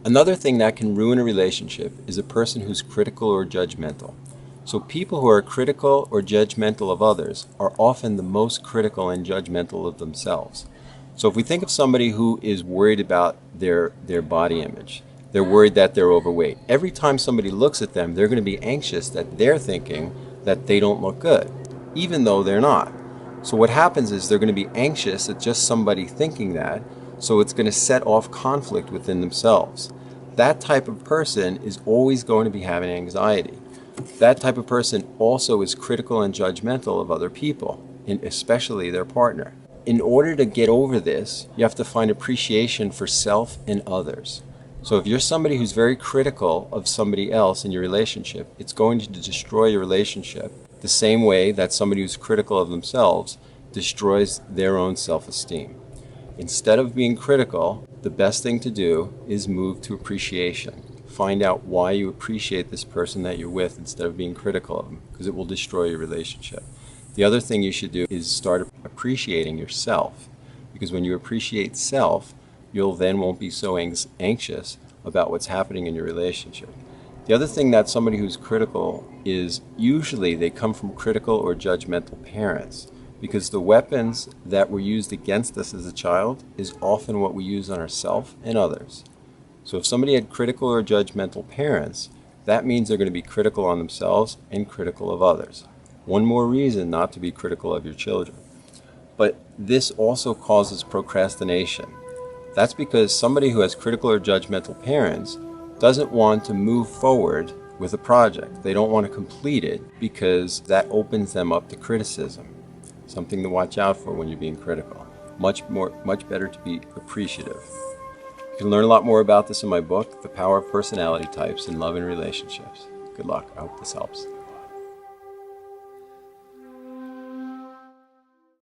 Another thing that can ruin a relationship is a person who's critical or judgmental. So people who are critical or judgmental of others are often the most critical and judgmental of themselves. So if we think of somebody who is worried about their body image, they're worried that they're overweight. Every time somebody looks at them, they're going to be anxious that they're thinking that they don't look good, even though they're not. So what happens is they're going to be anxious at just somebody thinking that, so it's going to set off conflict within themselves. That type of person is always going to be having anxiety. That type of person also is critical and judgmental of other people, and especially their partner. In order to get over this, you have to find appreciation for self and others. So if you're somebody who's very critical of somebody else in your relationship, it's going to destroy your relationship the same way that somebody who's critical of themselves destroys their own self-esteem. Instead of being critical, the best thing to do is move to appreciation. Find out why you appreciate this person that you're with instead of being critical of them, because it will destroy your relationship. The other thing you should do is start appreciating yourself, because when you appreciate self, you'll then won't be so anxious about what's happening in your relationship. The other thing that somebody who's critical is usually they come from critical or judgmental parents, because the weapons that were used against us as a child is often what we use on ourselves and others. So if somebody had critical or judgmental parents, that means they're going to be critical on themselves and critical of others. One more reason not to be critical of your children. But this also causes procrastination. That's because somebody who has critical or judgmental parents doesn't want to move forward with a project. They don't want to complete it because that opens them up to criticism. Something to watch out for when you're being critical. Much better to be appreciative. You can learn a lot more about this in my book, The Power of Personality Types in Love and Relationships. Good luck. I hope this helps.